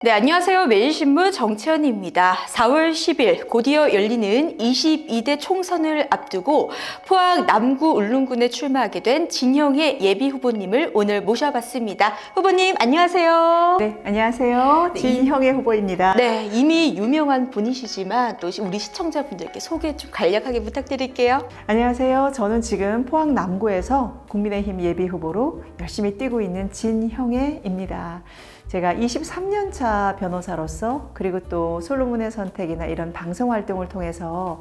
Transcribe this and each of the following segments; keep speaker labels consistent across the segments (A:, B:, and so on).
A: 네, 안녕하세요. 매일신문 정채연입니다. 4월 10일 곧이어 열리는 22대 총선을 앞두고 포항 남구 울릉군에 출마하게 된 진형의 예비 후보님을 오늘 모셔봤습니다. 후보님, 안녕하세요.
B: 네, 안녕하세요. 진형의 후보입니다.
A: 네, 이미 유명한 분이시지만 또 우리 시청자분들께 소개 좀 간략하게 부탁드릴게요.
B: 안녕하세요. 저는 지금 포항 남구에서 국민의힘 예비 후보로 열심히 뛰고 있는 진형애입니다. 제가 23년 차 변호사로서 그리고 또 솔로몬의 선택이나 이런 방송 활동을 통해서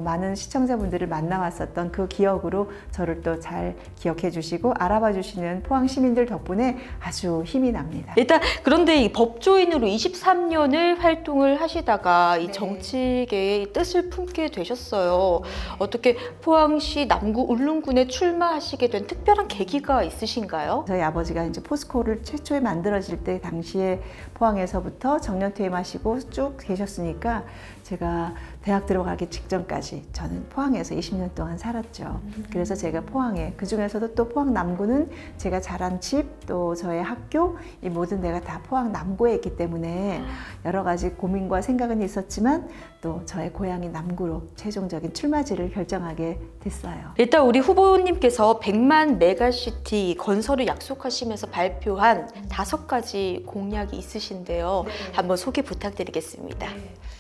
B: 많은 시청자분들을 만나왔었던 그 기억으로 저를 또 잘 기억해 주시고 알아봐 주시는 포항 시민들 덕분에 아주 힘이 납니다.
A: 일단 그런데 이 법조인으로 23년을 활동을 하시다가 이
B: 네.
A: 정치계의 뜻을 품게 되셨어요. 어떻게 포항시 남구 울릉군에 출마하시게 된 특별한 계기가 있으신가요?
B: 저희 아버지가 이제 포스코를 최초에 만들어질 때 당시에 포항에서부터 정년 퇴임하시고 쭉 계셨으니까 제가 대학 들어가기 직전까지 저는 포항에서 20년 동안 살았죠. 그래서 제가 포항에, 그 중에서도 또 포항 남구는 제가 자란 집, 또 저의 학교, 이 모든 데가 다 포항 남구에 있기 때문에 여러 가지 고민과 생각은 있었지만 또 저의 고향이 남구로 최종적인 출마지를 결정하게 됐어요.
A: 일단 우리 후보님께서 100만 메가시티 건설을 약속하시면서 발표한 5가지 공약이 있으신데요. 한번 소개 부탁드리겠습니다.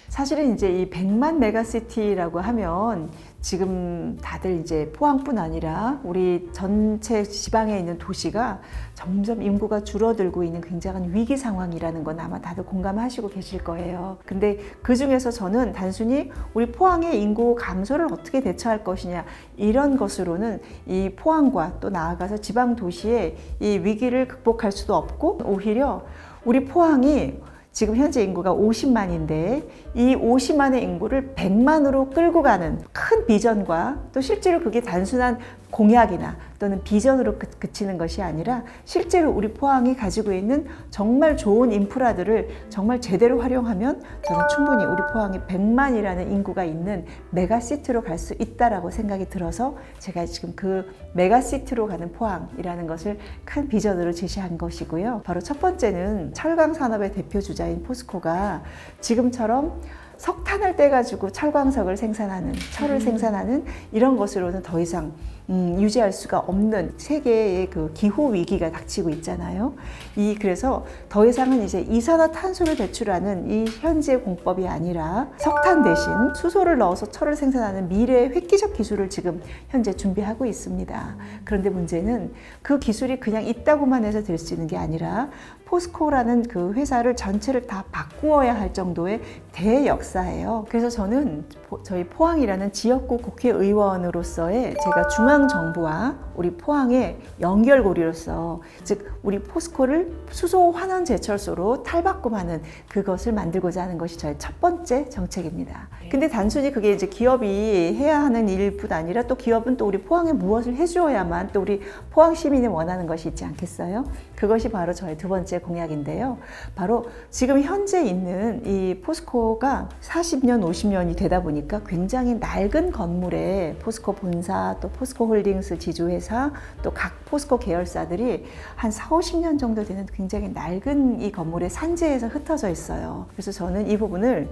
B: 사실은 이제 이 100만 메가시티라고 하면 지금 다들 이제 포항뿐 아니라 우리 전체 지방에 있는 도시가 점점 인구가 줄어들고 있는 굉장한 위기 상황이라는 건 아마 다들 공감하시고 계실 거예요. 근데 그 중에서 저는 단순히 우리 포항의 인구 감소를 어떻게 대처할 것이냐 이런 것으로는 이 포항과 또 나아가서 지방 도시의 이 위기를 극복할 수도 없고 오히려 우리 포항이 지금 현재 인구가 50만인데 이 50만의 인구를 100만으로 끌고 가는 큰 비전과 또 실제로 그게 단순한 공약이나 또는 비전으로 그치는 것이 아니라 실제로 우리 포항이 가지고 있는 정말 좋은 인프라들을 정말 제대로 활용하면 저는 충분히 우리 포항이 100만이라는 인구가 있는 메가시티로 갈 수 있다라고 생각이 들어서 제가 지금 그 메가시티로 가는 포항이라는 것을 큰 비전으로 제시한 것이고요. 바로 첫 번째는 철강 산업의 대표 주자인 포스코가 지금처럼 석탄을 떼가지고 철광석을 생산하는, 철을 생산하는 이런 것으로는 더 이상 유지할 수가 없는 세계의 그 기후 위기가 닥치고 있잖아요. 그래서 더 이상은 이제 이산화탄소를 배출하는 이 현재 공법이 아니라 석탄 대신 수소를 넣어서 철을 생산하는 미래의 획기적 기술을 지금 현재 준비하고 있습니다. 그런데 문제는 그 기술이 그냥 있다고만 해서 될 수 있는 게 아니라 포스코라는 그 회사를 전체를 다 바꾸어야 할 정도의 대역사예요. 그래서 저는 저희 포항이라는 지역구 국회의원으로서의 제가 중앙정부와 우리 포항의 연결고리로서 즉 우리 포스코를 수소 환원 제철소로 탈바꿈하는 그것을 만들고자 하는 것이 저의 첫 번째 정책입니다. 근데 단순히 그게 이제 기업이 해야 하는 일뿐 아니라 또 기업은 또 우리 포항에 무엇을 해주어야만 또 우리 포항 시민이 원하는 것이 있지 않겠어요? 그것이 바로 저의 두 번째 공약인데요. 바로 지금 현재 있는 이 포스코가 40년, 50년이 되다 보니까 굉장히 낡은 건물에 포스코 본사, 또 포스코 홀딩스 지주회사, 또 각 포스코 계열사들이 한 4, 50년 정도 되는 굉장히 낡은 이 건물의 산재에서 흩어져 있어요. 그래서 저는 이 부분을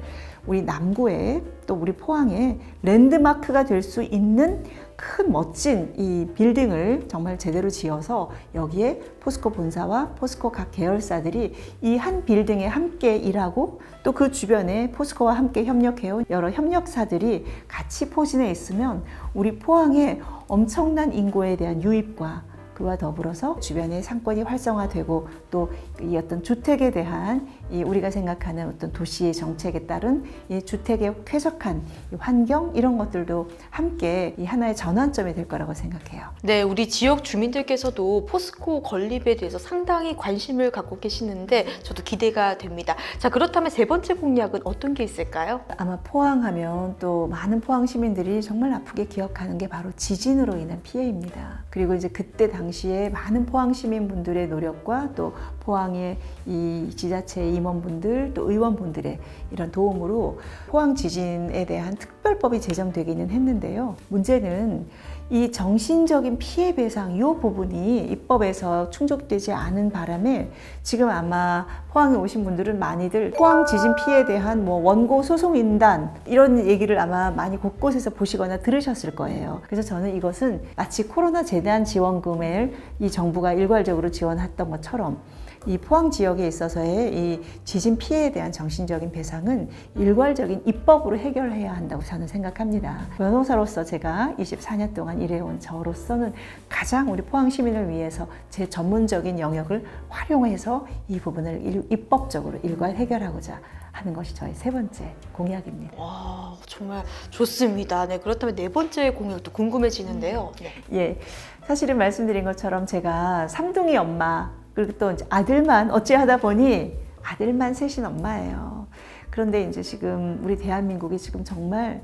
B: 우리 남구에 또 우리 포항에 랜드마크가 될 수 있는 큰 멋진 이 빌딩을 정말 제대로 지어서 여기에 포스코 본사와 포스코 각 계열사들이 이 한 빌딩에 함께 일하고 또 그 주변에 포스코와 함께 협력해온 여러 협력사들이 같이 포진해 있으면 우리 포항에 엄청난 인구에 대한 유입과 그와 더불어서 주변의 상권이 활성화되고 또 이 어떤 주택에 대한 이 우리가 생각하는 어떤 도시의 정책에 따른 이 주택에 쾌적한 이 환경 이런 것들도 함께 이 하나의 전환점이 될 거라고 생각해요.
A: 네, 우리 지역 주민들께서도 포스코 건립에 대해서 상당히 관심을 갖고 계시는데 저도 기대가 됩니다. 자, 그렇다면 세 번째 공약은 어떤 게 있을까요?
B: 아마 포항하면 또 많은 포항 시민들이 정말 아프게 기억하는 게 바로 지진으로 인한 피해입니다. 그리고 이제 그때 당시에 많은 포항 시민분들의 노력과 또 포항의 이 지자체 임원분들 또 의원분들의 이런 도움으로 포항 지진에 대한 특별법이 제정되기는 했는데요. 문제는 이 정신적인 피해 배상 이 부분이 입법에서 충족되지 않은 바람에 지금 아마 포항에 오신 분들은 많이들 포항 지진 피해에 대한 뭐 원고 소송 인단 이런 얘기를 아마 많이 곳곳에서 보시거나 들으셨을 거예요. 그래서 저는 이것은 마치 코로나 재난 지원금을 이 정부가 일괄적으로 지원했던 것처럼 이 포항 지역에 있어서의 이 지진 피해에 대한 정신적인 배상은 일괄적인 입법으로 해결해야 한다고 저는 생각합니다. 변호사로서 제가 24년 동안 일해온 저로서는 가장 우리 포항 시민을 위해서 제 전문적인 영역을 활용해서 이 부분을 입법적으로 일괄 해결하고자 하는 것이 저의 세 번째 공약입니다.
A: 와, 정말 좋습니다. 네, 그렇다면 네 번째 공약도 궁금해지는데요. 네.
B: 예, 사실은 말씀드린 것처럼 제가 삼둥이 엄마 그리고 또 이제 아들만 어찌하다 보니 아들만 셋인 엄마예요. 그런데 이제 지금 우리 대한민국이 지금 정말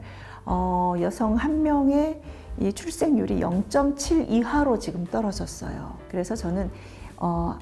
B: 여성 한 명의 이 출생률이 0.7 이하로 지금 떨어졌어요. 그래서 저는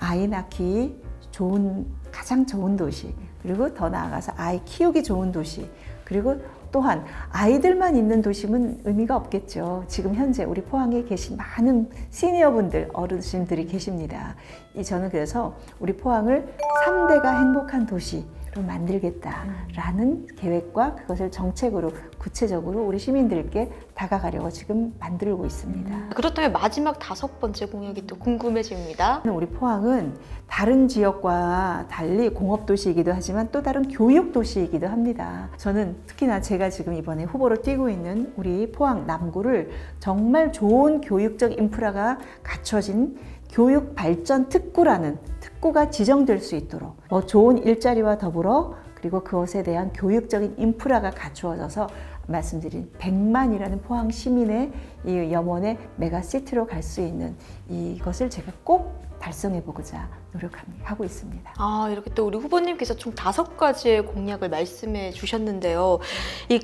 B: 아이 낳기 좋은 가장 좋은 도시 그리고 더 나아가서 아이 키우기 좋은 도시 그리고 또한 아이들만 있는 도심은 의미가 없겠죠. 지금 현재 우리 포항에 계신 많은 시니어분들, 어르신들이 계십니다. 저는 그래서 우리 포항을 3대가 행복한 도시로 만들겠다라는 계획과 그것을 정책으로 구체적으로 우리 시민들께 다가가려고 지금 만들고 있습니다.
A: 그렇다면 마지막 다섯 번째 공약이 또 궁금해집니다.
B: 우리 포항은 다른 지역과 달리 공업도시이기도 하지만 또 다른 교육도시이기도 합니다. 저는 특히나 제가 지금 이번에 후보로 뛰고 있는 우리 포항 남구를 정말 좋은 교육적 인프라가 갖춰진 교육발전 특구라는 특구가 지정될 수 있도록 좋은 일자리와 더불어 그리고 그것에 대한 교육적인 인프라가 갖추어져서 말씀드린 100만이라는 포항 시민의 이 염원의 메가시티로 갈 수 있는 이것을 제가 꼭 달성해보고자 노력하고 있습니다.
A: 이렇게 또 우리 후보님께서 총 5가지의 공약을 말씀해 주셨는데요.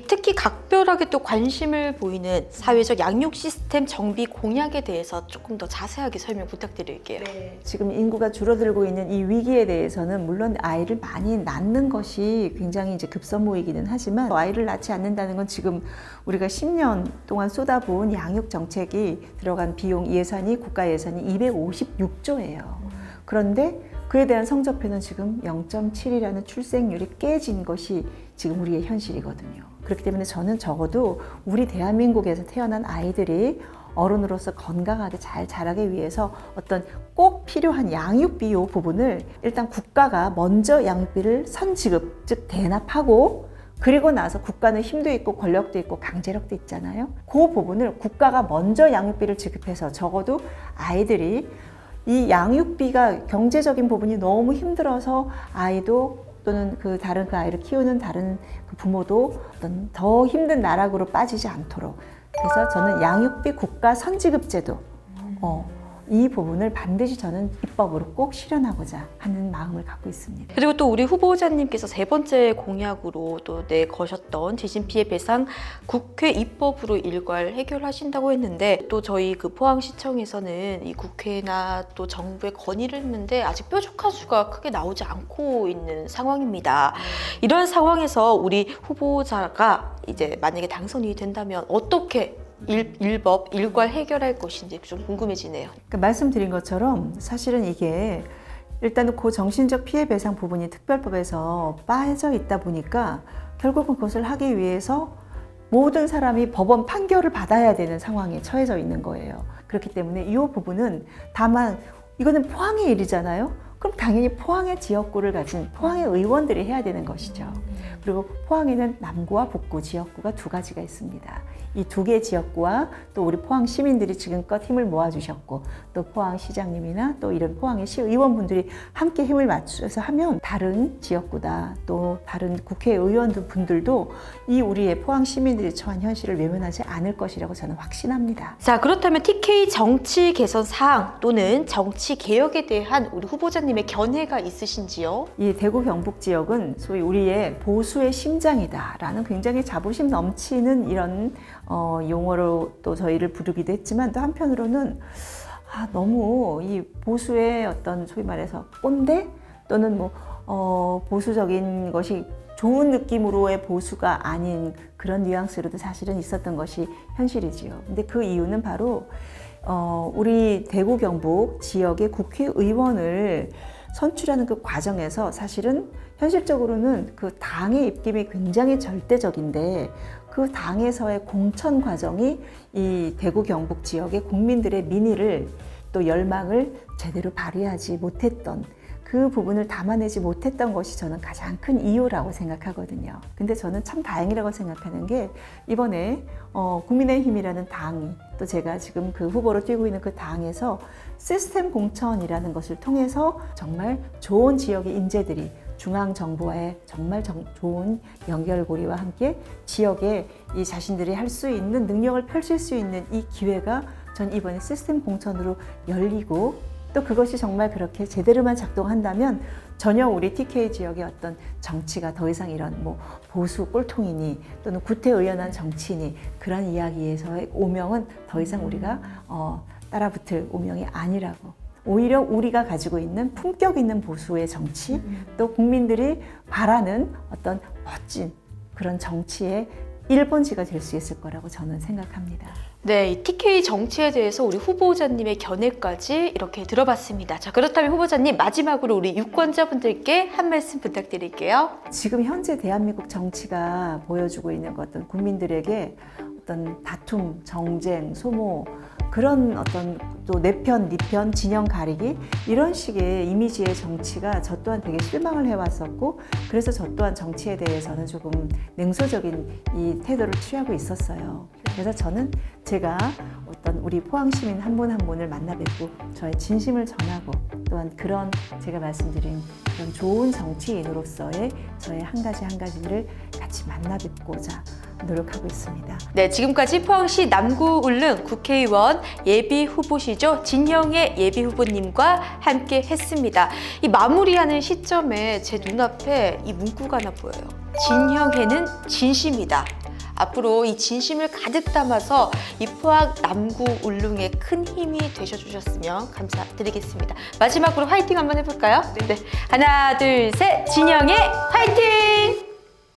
A: 특히 각별하게 또 관심을 보이는 사회적 양육 시스템 정비 공약에 대해서 조금 더 자세하게 설명 부탁드릴게요.
B: 네. 지금 인구가 줄어들고 있는 이 위기에 대해서는 물론 아이를 많이 낳는 것이 굉장히 이제 급선무이기는 하지만 아이를 낳지 않는다는 건 지금 우리가 10년 동안 쏟아부은 양육 정책이 들어간 비용 예산이 국가 예산이 256조예요. 그런데 그에 대한 성적표는 지금 0.7이라는 출생률이 깨진 것이 지금 우리의 현실이거든요. 그렇기 때문에 저는 적어도 우리 대한민국에서 태어난 아이들이 어른으로서 건강하게 잘 자라기 위해서 어떤 꼭 필요한 양육비 이 부분을 일단 국가가 먼저 양육비를 선지급, 즉 대납하고 그리고 나서 국가는 힘도 있고 권력도 있고 강제력도 있잖아요. 그 부분을 국가가 먼저 양육비를 지급해서 적어도 아이들이 이 양육비가 경제적인 부분이 너무 힘들어서 아이도 또는 다른 아이를 키우는 다른 부모도 어떤 더 힘든 나락으로 빠지지 않도록 그래서 저는 양육비 국가 선지급 제도 이 부분을 반드시 저는 입법으로 꼭 실현하고자 하는 마음을 갖고 있습니다.
A: 그리고 또 우리 후보자님께서 세 번째 공약으로 또 내거셨던 지진 피해 배상 국회 입법으로 일괄 해결하신다고 했는데 또 저희 포항시청에서는 이 국회나 또 정부의 건의를 했는데 아직 뾰족한 수가 크게 나오지 않고 있는 상황입니다. 이런 상황에서 우리 후보자가 이제 만약에 당선이 된다면 어떻게 일법, 일괄 해결할 것인지 좀 궁금해지네요.
B: 그러니까 말씀드린 것처럼 사실은 이게 일단은 그 정신적 피해 배상 부분이 특별법에서 빠져 있다 보니까 결국은 그것을 하기 위해서 모든 사람이 법원 판결을 받아야 되는 상황에 처해져 있는 거예요. 그렇기 때문에 이 부분은 다만 이거는 포항의 일이잖아요. 그럼 당연히 포항의 지역구를 가진 포항의 의원들이 해야 되는 것이죠. 그리고 포항에는 남구와 북구 지역구가 두 가지가 있습니다. 이 두 개 지역구와 또 우리 포항 시민들이 지금껏 힘을 모아주셨고 또 포항 시장님이나 또 이런 포항의 시의원분들이 함께 힘을 맞춰서 하면 다른 지역구다 또 다른 국회의원들 분들도 이 우리의 포항 시민들이 처한 현실을 외면하지 않을 것이라고 저는 확신합니다.
A: 자, 그렇다면 TK 정치 개선 사항 또는 정치 개혁에 대한 우리 후보자님의 견해가 있으신지요?
B: 이 대구 경북 지역은 소위 우리의 보수의 심장이다라는 굉장히 자부심 넘치는 이런 용어로 또 저희를 부르기도 했지만 또 한편으로는 너무 이 보수의 어떤 소위 말해서 꼰대 또는 보수적인 것이 좋은 느낌으로의 보수가 아닌 그런 뉘앙스로도 사실은 있었던 것이 현실이지요. 근데 그 이유는 바로 우리 대구 경북 지역의 국회의원을 선출하는 그 과정에서 사실은 현실적으로는 그 당의 입김이 굉장히 절대적인데 그 당에서의 공천 과정이 이 대구 경북 지역의 국민들의 민의를 또 열망을 제대로 발휘하지 못했던 그 부분을 담아내지 못했던 것이 저는 가장 큰 이유라고 생각하거든요. 근데 저는 참 다행이라고 생각하는 게 이번에 국민의힘이라는 당이 또 제가 지금 그 후보로 뛰고 있는 그 당에서 시스템 공천이라는 것을 통해서 정말 좋은 지역의 인재들이 중앙정부와의 정말 좋은 연결고리와 함께 지역에 이 자신들이 할 수 있는 능력을 펼칠 수 있는 이 기회가 전 이번에 시스템 공천으로 열리고 또 그것이 정말 그렇게 제대로만 작동한다면 전혀 우리 TK 지역의 어떤 정치가 더 이상 이런 뭐 보수 꼴통이니 또는 구태의연한 정치니 그런 이야기에서의 오명은 더 이상 우리가 따라붙을 오명이 아니라고. 오히려 우리가 가지고 있는 품격 있는 보수의 정치 또 국민들이 바라는 어떤 멋진 그런 정치의 1번지가 될 수 있을 거라고 저는 생각합니다.
A: 네, 이 TK 정치에 대해서 우리 후보자님의 견해까지 이렇게 들어봤습니다. 자, 그렇다면 후보자님 마지막으로 우리 유권자분들께 한 말씀 부탁드릴게요.
B: 지금 현재 대한민국 정치가 보여주고 있는 어떤 국민들에게 어떤 다툼, 정쟁, 소모 그런 어떤 또 내 편, 네 편, 진영 가리기 이런 식의 이미지의 정치가 저 또한 되게 실망을 해왔었고 그래서 저 또한 정치에 대해서는 조금 냉소적인 이 태도를 취하고 있었어요. 그래서 저는 제가 어떤 우리 포항 시민 한 분 한 분을 만나 뵙고 저의 진심을 전하고 또한 그런 제가 말씀드린 그런 좋은 정치인으로서의 저의 한 가지를 같이 만나 뵙고자 노력하고 있습니다.
A: 네, 지금까지 포항시 남구 울릉 국회의원 예비 후보시죠. 진형의 예비 후보님과 함께 했습니다. 이 마무리하는 시점에 제 눈앞에 이 문구가 하나 보여요. 진형에는 진심이다. 앞으로 이 진심을 가득 담아서 이 포항 남구 울릉에 큰 힘이 되셔주셨으면 감사드리겠습니다. 마지막으로 화이팅 한번 해볼까요? 네. 하나, 둘, 셋. 진형의 화이팅!